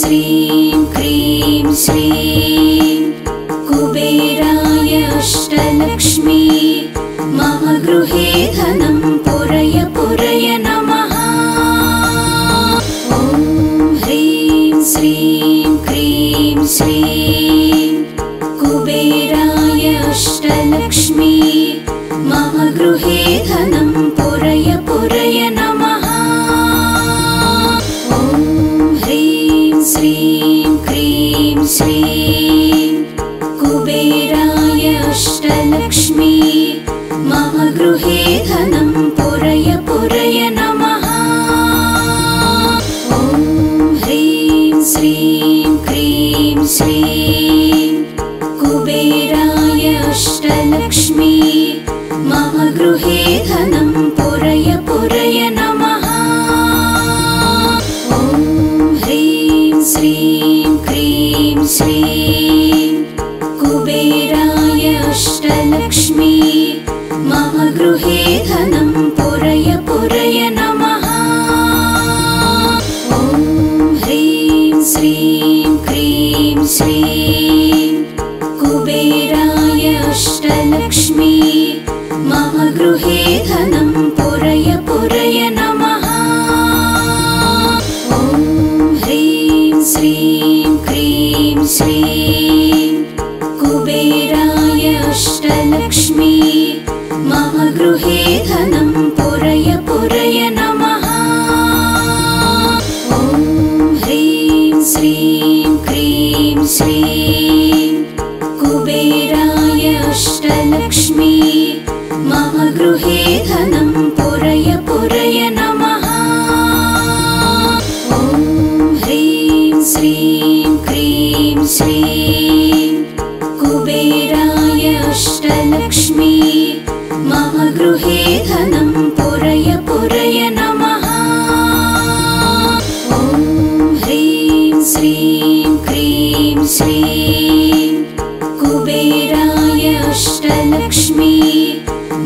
श्रीं क्रीं श्रीं कुबेराय अष्टलक्ष्मी मम गृहे धनं पुरय पुरय नमः। ॐ ह्रीं श्रीं क्रीं श्रीं कुबेराय अष्टलक्ष्मी मम गृहे धनं पुरय पुरय नमः। ॐ ह्रीं श्रीं क्रीं श्रीं कुबेराय अष्टलक्ष्मी मम गृहे धनं पुरय पुरय नमः। ॐ ह्रीं श्रीं क्रीं श्रीं कुबेराय अष्टलक्ष्मी मम गृहे धनं पुरय पुरय नमः। ॐ ह्रीं श्रीं क्रीं श्रीं कुबेराय अष्टलक्ष्मी मम गृहे धनं पुरय पुरय नमः। ॐ ह्रीं श्रीं क्रीं श्रीं कुबेराय अष्टलक्ष्मी मम गृहे धनं पुरय पुरय नमः। ॐ ह्रीं श्रीं क्रीं श्रीं कुबेराय अष्टलक्ष्मी मम गृहे धनं पुरय पुरय नमः। ॐ ह्रीं श्रीं क्रीं श्रीं कुबेराय अष्टलक्ष्मी मम गृहे धनं पुरय पुरय नमः। ॐ ह्रीं श्रीं क्रीं श्रीं कुबेराय अष्टलक्ष्मी मम गृहे धनं पुरय पुरय नमः। ॐ ह्रीं श्रीं क्रीं श्रीं कुबेराय अष्टलक्ष्मी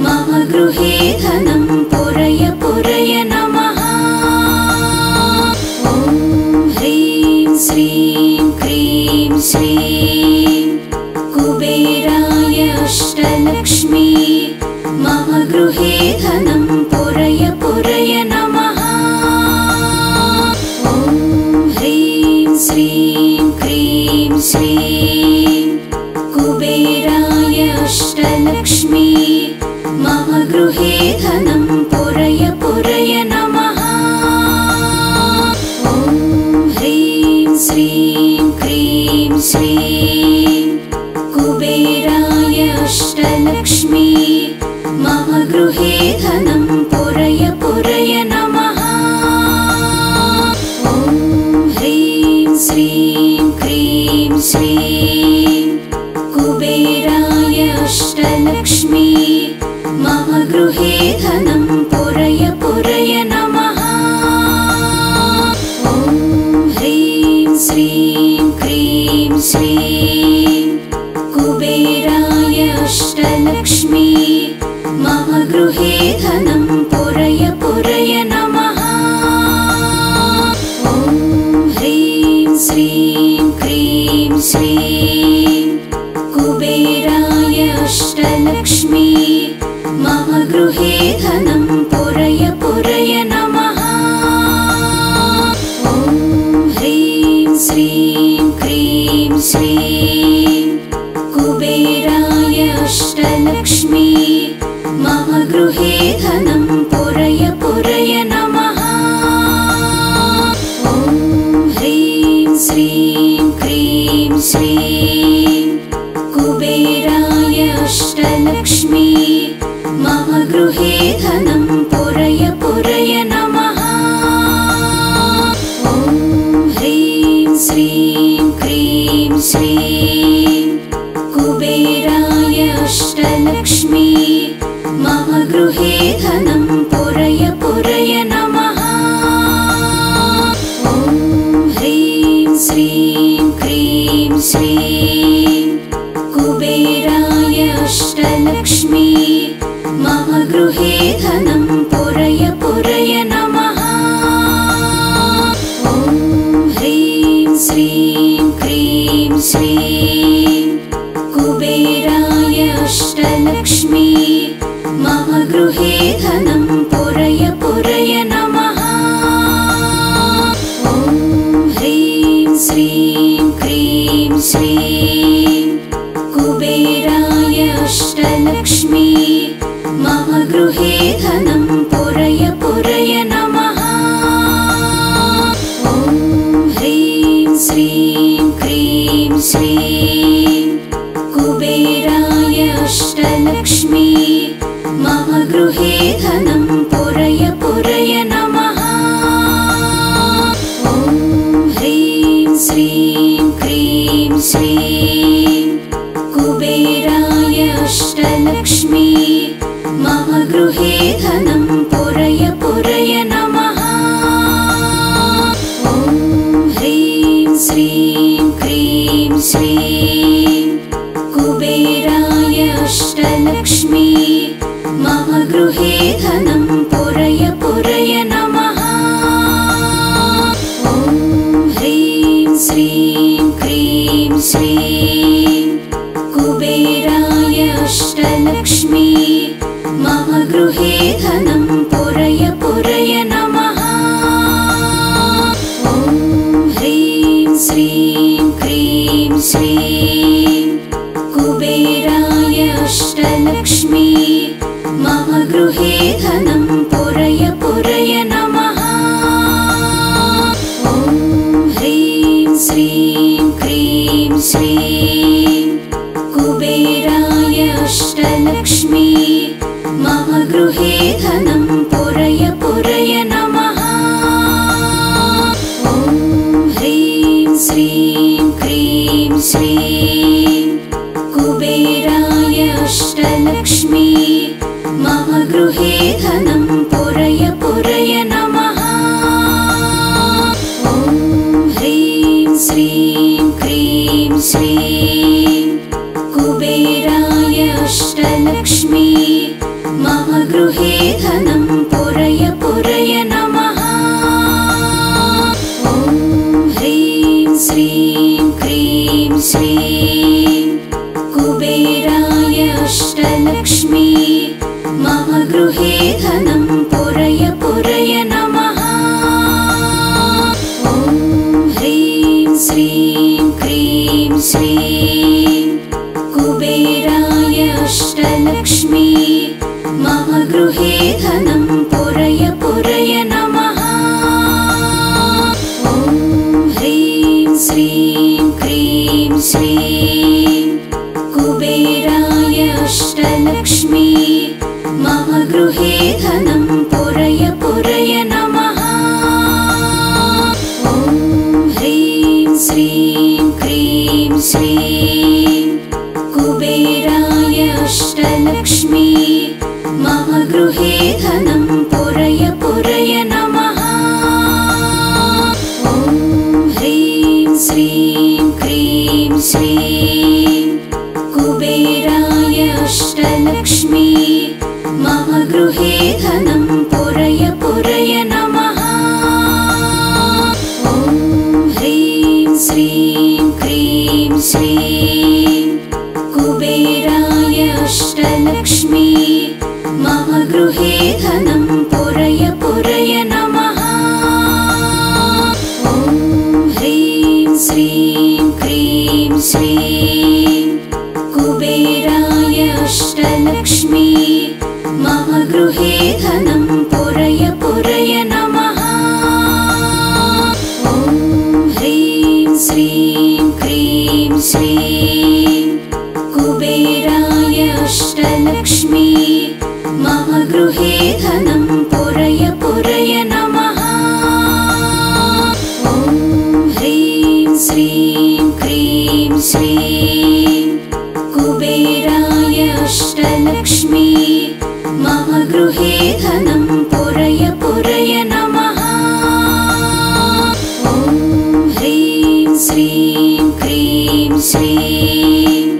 मम गृहे धनं पुरय पुरय नमः। ॐ ह्रीं श्रीं क्रीं श्रीं कुबेराय अष्टलक्ष्मी मम गृहे धनं पुरय पुरय नमः। ॐ ह्रीं श्रीं क्रीं श्रीं कुबेराय अष्टलक्ष्मी मम गृहे धनं पुरय पुरय नमः। ॐ ह्रीं श्रीं क्रीं श्रीं कुबेराय अष्टलक्ष्मी मम गृहे धनं पुरय पुरय नमः। ॐ ह्रीं श्रीं क्रीं श्रीं कुबेराय अष्टलक्ष्मी मम गृहे धनं पुरय पुरय नमः। ॐ ह्रीं श्रीं क्रीं श्रीं कुबेराय अष्टलक्ष्मी मम गृहे धनं पुरय पुरय नमः। ॐ ह्रीं श्रीं क्रीं श्रीं कुबेराय अष्टलक्ष्मी मम गृहे धनं पुरय पुरय नमः। ॐ ह्रीं श्रीं क्रीं श्रीं कुबेराय अष्टलक्ष्मी मम गृहे धनं पुरय पुरय नमः। ॐ ह्रीं श्रीं क्रीं श्रीं कुबेराय अष्टलक्ष्मी मम गृहे धनं पुरय पुरय नमः। ॐ ह्रीं श्रीं क्रीं श्रीं कुबेराय अष्टलक्ष्मी मम गृहे धनं पुरय पुरय नमः। ॐ ह्रीं श्रीं क्रीं श्रीं कुबेराय अष्टलक्ष्मी मम गृहे धनं पुरय पुरय नमः। ॐ ह्रीं श्रीं कुबेराय अष्टलक्ष्मी मम गृहे धनं पुरय पुरय नमः। ॐ ह्रीं श्रीं क्रीं श्रीं कुबेराय अष्टलक्ष्मी मम गृहे धनं पुरय पुरय नमः। ॐ ह्रीं श्रीं क्रीं श्रीं कुबेराय अष्टलक्ष्मी मम गृहे धनं पुरय पुरय नमः। ॐ ह्रीं श्रीं क्रीं श्रीं कुबेराय अष्टलक्ष्मी मम गृहे धनं पुरय पुरय नमः। ॐ ह्रीं श्रीं क्रीं श्रीं कुबेराय अष्टलक्ष्मी मम गृहे धनं पुरय पुरय नमः। ॐ ह्रीं श्रीं क्रीं श्रीं कुबेराय अष्टलक्ष्मी मम गृहे धनं पुरय पुरय नमः। ॐ ह्रीं श्रीं क्रीं श्रीं कुबेराय अष्टलक्ष्मी मम गृहे धनं पुरय पुरय नमः। ॐ ह्रीं श्रीं क्रीं श्रीं कुबेराय अष्टलक्ष्मी मम गृहे धनं पुरय पुरय नमः। ॐ ह्रीं श्रीं क्रीं श्रीं कुबेराय अष्टलक्ष्मी मम गृहे धनं पुरय पुरय नमः। ॐ ह्रीं श्रीं क्रीं श्रीं कुबेराय अष्टलक्ष्मी मम गृहे धनं पुरय पुरय नमः। ॐ ह्रीं श्रीं क्रीं श्रीं कुबेराय अष्टलक्ष्मी मम गृहे धनं पुरय पुरय नमः। ॐ ह्रीं श्रीं क्रीं श्रीं कुबेराय अष्टलक्ष्मी मम गृहे धनं पुरय पुरय नमः। ॐ ह्रीं श्रीं क्रीं श्रीं कुबेराय अष्टलक्ष्मी मम गृहे धनं पुरय पुरय नमः। ॐ ह्रीं श्रीं क्रीं श्रीं कुबेराय अष्टलक्ष्मी मम गृहे धनं पुरय पुरय नमः। ॐ ह्रीं श्रीं क्रीं श्रीं कुबेराय अष्टलक्ष्मी मम गृहे धनं पुरय पुरय नमः। ॐ ह्रीं श्रीं क्रीं श्रीं कुबेराय अष्टलक्ष्मी मम गृहे धनं पुरय पुरय नमः। ॐ ह्रीं श्रीं क्रीं श्रीं कुबेराय अष्टलक्ष्मी मम गृहे धनं पुरय पुरय नमः। ॐ ह्रीं श्रीं क्रीं श्रीं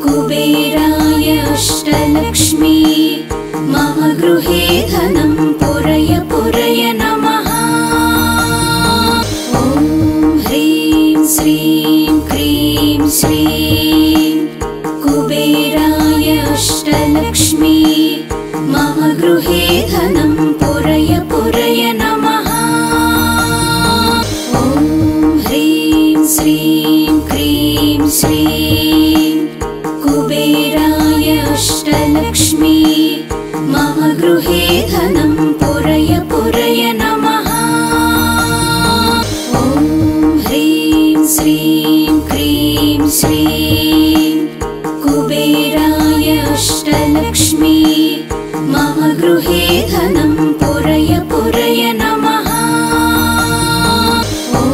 कुबेराय अष्टलक्ष्मी मम गृहे धनं पुरय पुरय नमः। ॐ ह्रीं श्रीं क्रीं श्रीं श्रीं कुबेराय अष्टलक्ष्मी मम गृहे धनं पुरय पुरय नमः। ॐ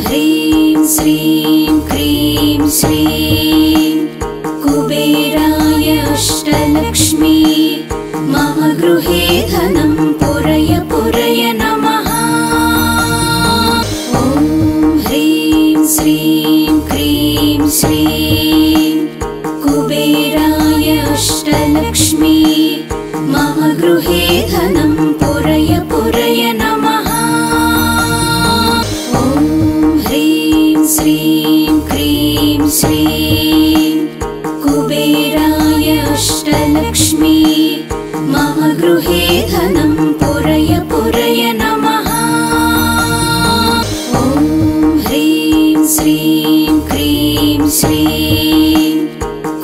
ह्रीं श्रीं क्रीं श्रीं कुबेराय अष्टलक्ष्मी मम गृहे धनं पुरय पुरय नमः। ॐ ह्रीं श्रीं क्रीं श्रीं कुबेराय अष्टलक्ष्मी मम गृहे धनं पुरय पुरय नमः। ॐ ह्रीं श्रीं क्रीं श्रीं कुबेराय अष्टलक्ष्मी मम गृहे धनं पुरय पुरय नमः। ॐ ह्रीं श्रीं क्रीं श्रीं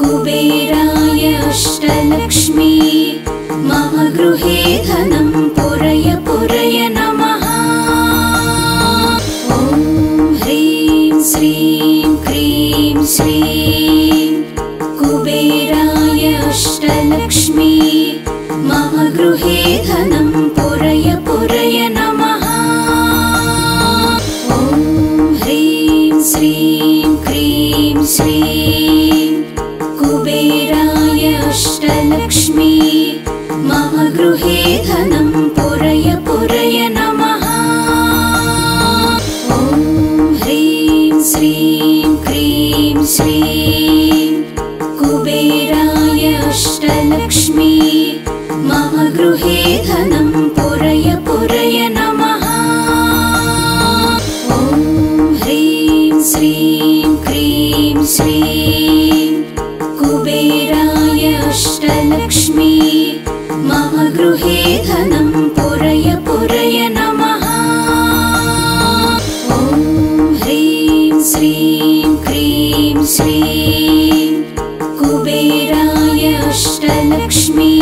कुबेराय अष्टलक्ष्मी मम गृहे धनं पुरय पुरय नमः। ॐ ह्रीं श्रीं क्रीं श्रीं कुबेराय अष्टलक्ष्मी मम गृहे धनं पुरय पुरय नमः। ॐ ह्रीं श्रीं क्रीं श्रीं कुबेराय अष्टलक्ष्मी मम गृहे धनं पुरय पुरय नमः। ॐ ह्रीं श्रीं क्रीं श्रीं कुबेराय अष्टलक्ष्मी मम गृहे धनं पुरय पुरय नमः। ॐ ह्रीं श्रीं क्रीं श्रीं कुबेराय अष्टलक्ष्मी मम गृहे धनं पुरय पुरय नमः। ॐ ह्रीं श्रीं क्रीं श्रीं कुबेराय अष्टलक्ष्मी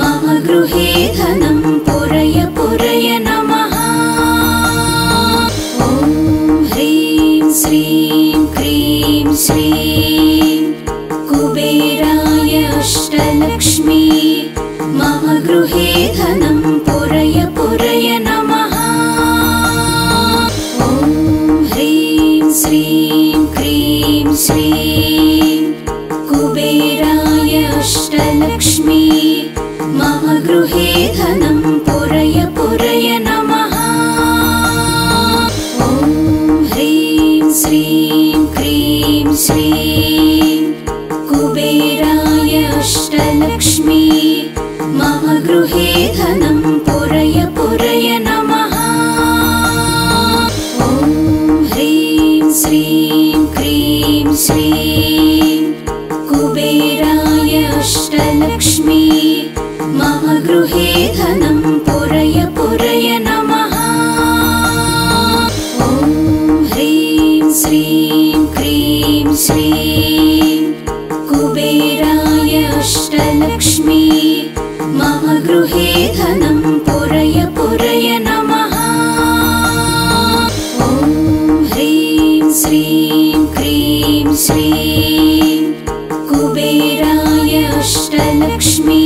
मम गृहे धनं पुरय पुरय नमः। ॐ ह्रीं श्रीं क्रीं श्रीं कुबेराय अष्टलक्ष्मी मम गृहे धनं पुरय पुरय नमः। ॐ ह्रीं श्रीं क्रीं श्रीं कुबेराय अष्टलक्ष्मी मम गृहे धनं पुरय पुरय नमः। ॐ ह्रीं श्रीं क्रीं श्रीं कुबेराय अष्टलक्ष्मी मम गृहे धनं पुरय पुरय नमः। ॐ ह्रीं श्रीं क्रीं श्रीं कुबेराय अष्टलक्ष्मी मम गृहे धनं पुरय पुरय नमः। ॐ ह्रीं श्रीं क्रीं श्रीं कुबेराय अष्टलक्ष्मी मम गृहे धनं पुरय पुरय नमः। ॐ ह्रीं श्रीं क्रीं श्रीं कुबेराय अष्टलक्ष्मी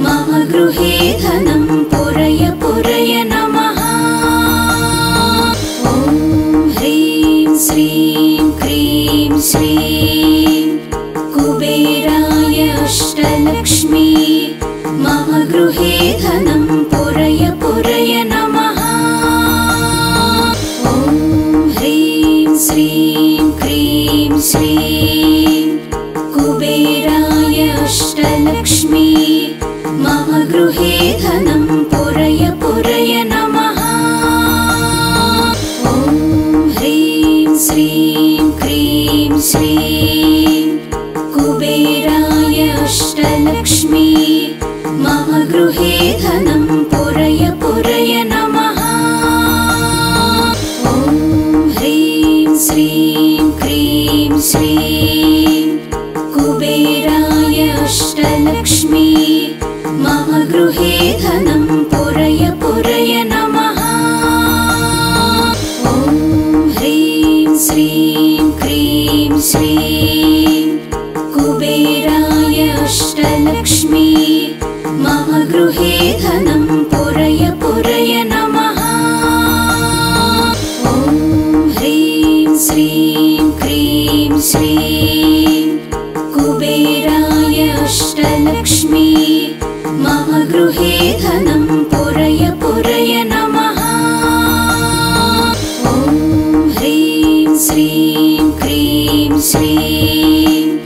मम गृहे धनं पुरय पुरय नमः। ॐ ह्रीं श्रीं क्रीं श्रीं कुबेराय अष्टलक्ष्मी मम गृहे धनं पुरय पुरय नमः। ॐ ह्रीं श्रीं क्रीं श्रीं कुबेराय अष्टलक्ष्मी मम गृहे धनं पुरय पुरय नमः। ॐ ह्रीं श्रीं क्रीं श्रीं कुबेराय अष्टलक्ष्मी मम गृहे धनं पुरय पुरय नमः। ॐ ह्रीं श्रीं क्रीं श्रीं कुबेराय अष्टलक्ष्मी मम गृहे धनं पुरय पुरय नमः। ॐ ह्रीं श्रीं क्रीं श्रीं कुबेराय अष्टलक्ष्मी मम गृहे धनं पुरय पुरय नमः। ॐ ह्रीं श्रीं क्रीं श्रीं कुबेराय अष्टलक्ष्मी मम गृहे धनं पुरय पुरय नमः। ॐ ह्रीं श्रीं क्रीं श्रीं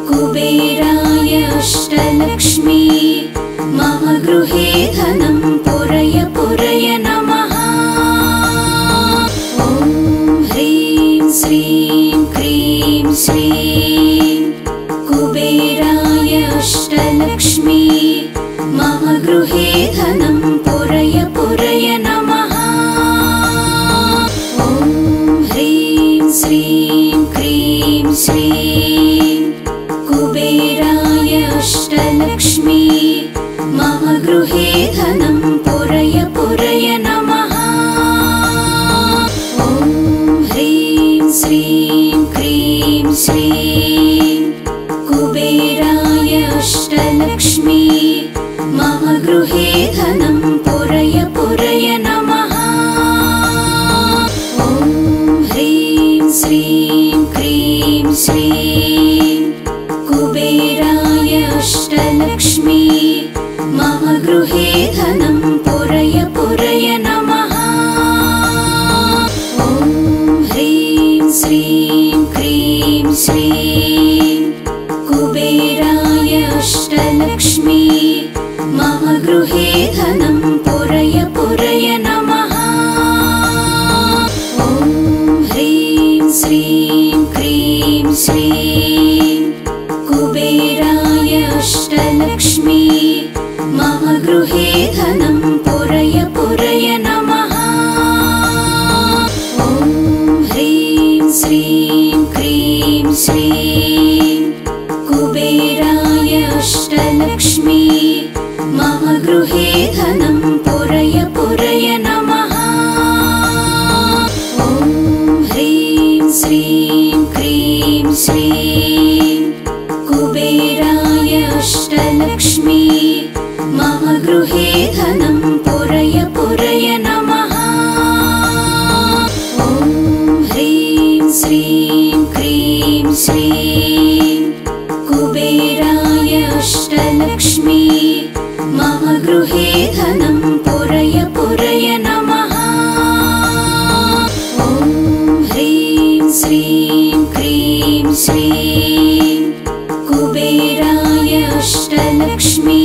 कुबेराय अष्टलक्ष्मी मम गृहे धनं पुरय पुरय नमः। ॐ ह्रीं श्रीं क्रीं श्रीं कुबेराय अष्टलक्ष्मी मम गृहे धनं पुरय पुरय नमः। ॐ ह्रीं श्रीं क्रीं श्रीं कुबेराय अष्टलक्ष्मी मम गृहे धनं पुरय पुरय नमः। ॐ ह्रीं श्रीं क्रीं श्रीं कुबेराय अष्टलक्ष्मी मम गृहे धनं पुरय पुरय नमः। ॐ ह्रीं श्रीं क्रीं श्रीं कुबेराय अष्टलक्ष्मी मम गृहे धनं पुरय पुरय नमः। ॐ ह्रीं श्रीं क्रीं श्रीं कुबेराय अष्टलक्ष्मी मम गृहे धनं पुरय पुरय नमः। ॐ ह्रीं श्रीं क्रीं श्रीं कुबेराय अष्टलक्ष्मी मम गृहे धनं पुरय पुरय नमः। ॐ ह्रीं श्रीं क्रीं श्रीं कुबेराय अष्टलक्ष्मी मम गृहे धनं पुरय पुरय नमः। ॐ ह्रीं श्रीं क्रीं श्रीं कुबेराय अष्टलक्ष्मी मम गृहे धनं पुरय पुरय नमः। ॐ ह्रीं श्रीं क्रीं श्रीं कुबेराय अष्टलक्ष्मी मम गृहे धनं पुरय पुरय नमः। ॐ ह्रीं श्रीं क्रीं श्रीं कुबेराय अष्टलक्ष्मी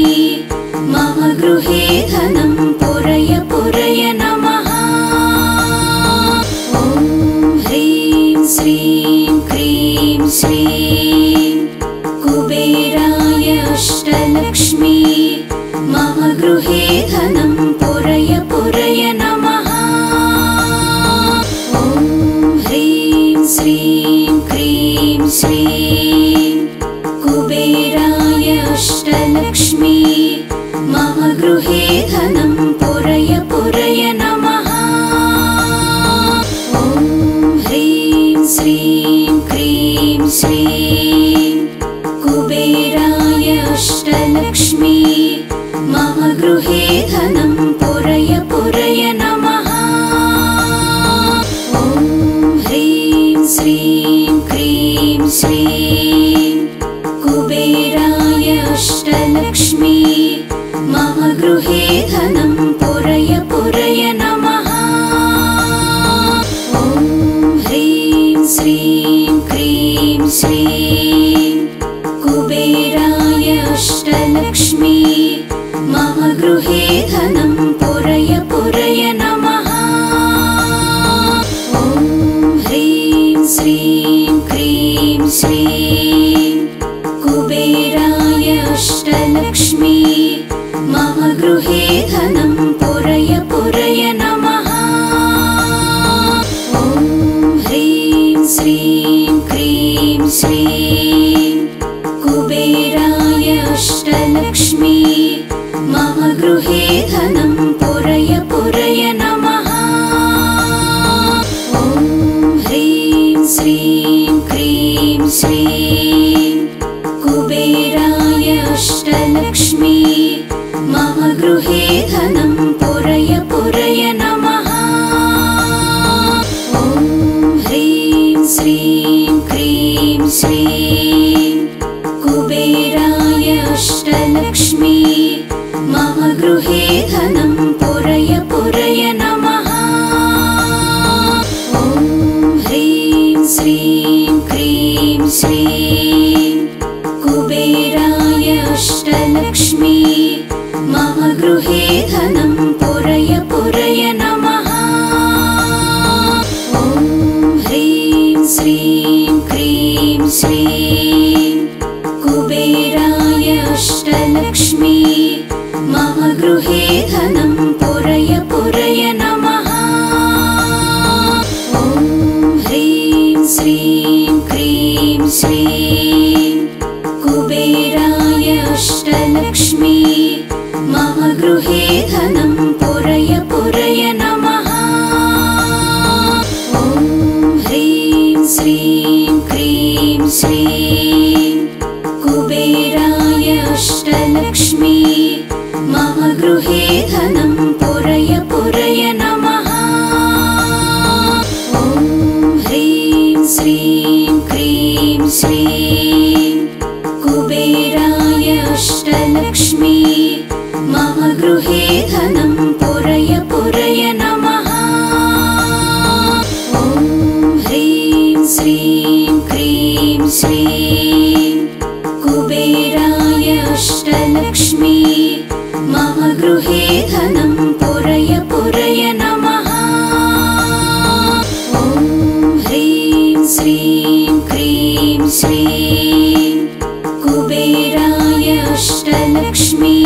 मम गृहे धनं पुरय पुरय नमः। ॐ ह्रीं श्रीं क्रीं श्रीं कुबेराय अष्टलक्ष्मी मम गृहे धनं पुरय पुरय नमः। ॐ ह्रीं श्रीं क्रीं श्रीं कुबेराय अष्टलक्ष्मी मम गृहे धनं पुरय पुरय नमः। ॐ ह्रीं श्रीं क्रीं श्रीं कुबेराय अष्टलक्ष्मी मम गृहे धनं पुरय पुरय नमः। ॐ ह्रीं श्रीं क्रीं श्रीं कुबेराय अष्टलक्ष्मी मम गृहे धनं पुरय पुरय नमः। ॐ ह्रीं श्रीं क्रीं श्रीं कुबेराय अष्टलक्ष्मी मम गृहे धनं पुरय पुरय नमः। ॐ ह्रीं श्रीं क्रीं श्रीं श्रीं कुबेराय अष्टलक्ष्मी मम गृहे धनं पुरय पुरय नमः। ॐ ह्रीं श्रीं क्रीं श्रीं कुबेराय अष्टलक्ष्मी मम गृहे धनं पुरय पुरय नमः। ॐ ह्रीं श्रीं क्रीं श्रीं कुबेराय अष्टलक्ष्मी मम गृहे धनं पुरय पुरय नमः। ॐ ह्रीं श्रीं क्रीं श्रीं कुबेराय अष्टलक्ष्मी मम गृहे धनं पुरय पुरय नमः। ॐ ह्रीं श्रीं क्रीं श्रीं कुबेराय अष्टलक्ष्मी मम गृहे धनं पुरय पुरय नमः। ॐ ह्रीं श्रीं क्रीं श्रीं कुबेराय अष्टलक्ष्मी मम गृहे धनं पुरय पुरय नमः। ॐ ह्रीं श्रीं क्रीं श्रीं कुबेराय अष्टलक्ष्मी मम गृहे धनं पुरय पुरय नमः। ॐ ह्रीं श्रीं क्रीं श्रीं कुबेराय अष्टलक्ष्मी मम गृहे धनं पुरय पुरय नमः। ॐ ह्रीं श्रीं क्रीं श्रीं कुबेराय अष्टलक्ष्मी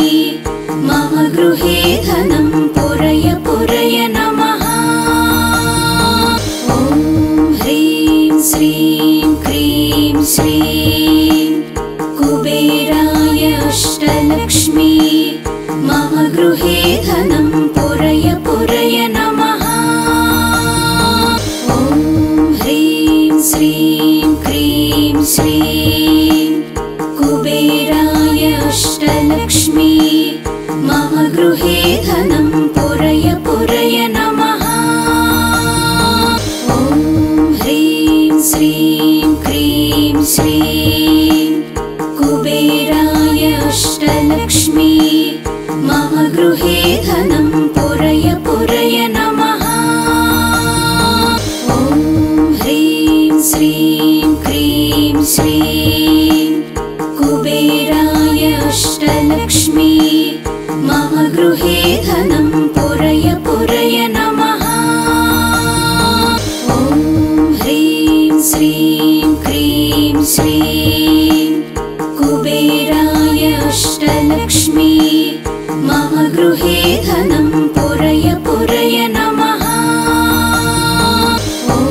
मम गृहे धनं पुरय पुरय नमः। ॐ ह्रीं श्रीं क्रीं श्रीं कुबेराय अष्टलक्ष्मी मम गृहे धनं पुरय पुरय नमः। ॐ ह्रीं श्रीं क्रीं श्रीं कुबेराय अष्टलक्ष्मी मम गृहे धनं पुरय पुरय नमः। ॐ ह्रीं श्रीं क्रीं श्रीं कुबेराय अष्टलक्ष्मी मम गृहे धनं पुरय पुरय नमः। ॐ ह्रीं श्रीं क्रीं श्रीं कुबेराय अष्टलक्ष्मी मम गृहे धनं पुरय पुरय नमः। ॐ ह्रीं श्रीं क्रीं श्रीं कुबेराय अष्टलक्ष्मी मम गृहे धनं पुरय पुरय नमः। ॐ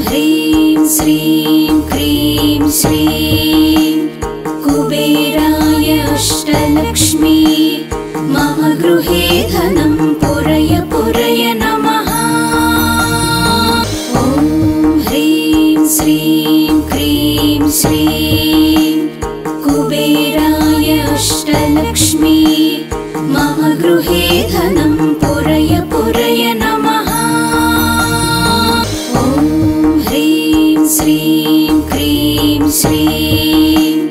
ह्रीं श्रीं क्रीं श्रीं कुबेराय अष्टलक्ष्मी मम गृहे धनं पुरय पुरय नमः। ॐ ह्रीं श्रीं क्रीं श्रीं कुबेराय अष्टलक्ष्मी मम गृहे धनं पुरय पुरय नमः। ॐ ह्रीं श्रीं क्रीं श्रीं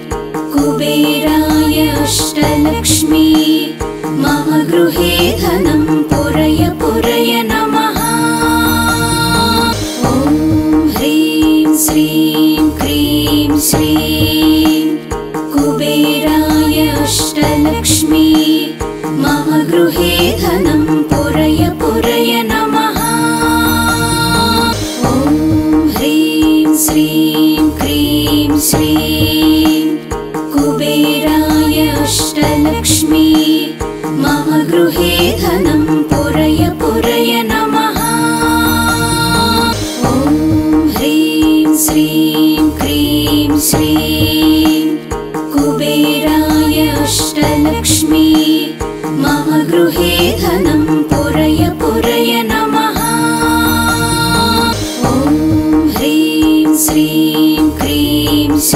कुबेराय अष्टलक्ष्मी मम गृहे धनं पुरय पुरय नमः। ॐ ह्रीं श्रीं क्रीं श्रीं कुबेराय अष्टलक्ष्मी मम गृहे धनं पुरय पुरय नमः। ॐ ह्रीं श्रीं क्रीं श्रीं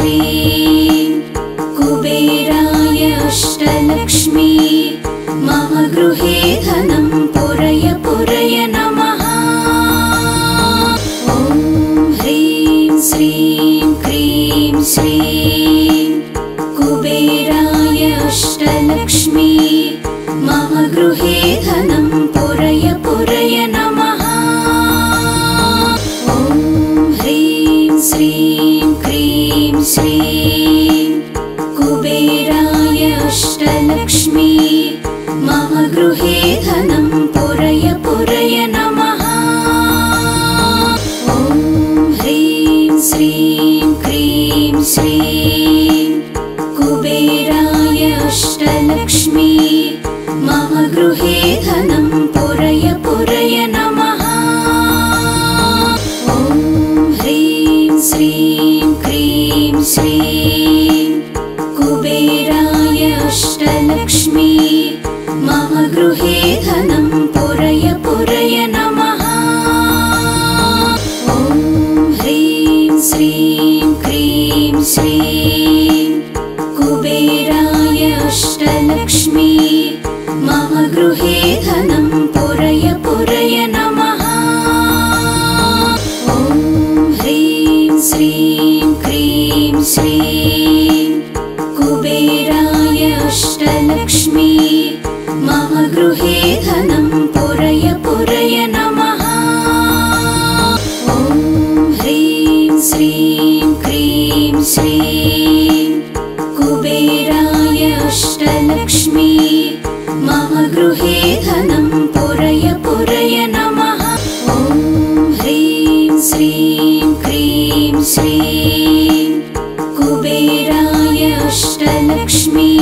श्रीं कुबेराय अष्टलक्ष्मी मम गृहे धनं पुरय पुरय नमः। ॐ ह्रीं श्रीं क्रीं श्रीं कुबेराय अष्टलक्ष्मी मम गृहे धनं पुरय पुरय नमः। ॐ ह्रीं श्रीं क्रीं श्रीं कुबेराय अष्टलक्ष्मी मम गृहे धनं पुरय पुरय नमः। ॐ ह्रीं श्रीं क्रीं श्रीं कुबेराय अष्टलक्ष्मी मम गृहे धनं पुरय पुरय नमः। ॐ ह्रीं श्रीं क्रीं श्रीं कुबेराय अष्टलक्ष्मी मम गृहे धनं पुरय पुरय नमः। ॐ ह्रीं श्रीं क्रीं श्रीं कुबेराय अष्टलक्ष्मी मम गृहे धनं पुरय पुरय नमः। ॐ ह्रीं श्रीं क्रीं श्रीं कुबेराय अष्टलक्ष्मी मम गृहे धनं पुरय पुरय नमः। ॐ ह्रीं श्रीं क्रीं श्रीं कुबेराय अष्टलक्ष्मी मम गृहे धनं पुरय पुरय नमः। ॐ ह्रीं श्रीं क्रीं श्रीं कुबेराय अष्टलक्ष्मी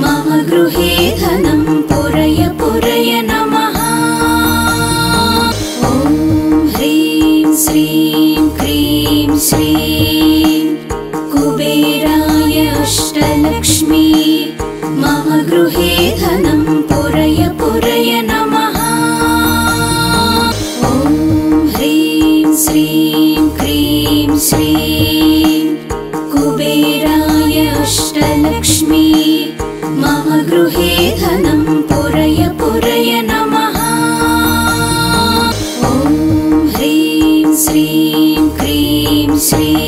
मम गृहे धनं पुरय पुरय नमः। ॐ ह्रीं श्रीं क्रीं श्रीं कुबेराय अष्टलक्ष्मी मम गृहे धनं पुरय पुरय नमः। ॐ ह्रीं श्रीं क्रीं श्रीं कुबेराय अष्टलक्ष्मी मम गृहे धनं पुरय पुरय नमः। ॐ ह्रीं श्रीं क्रीं श्रीं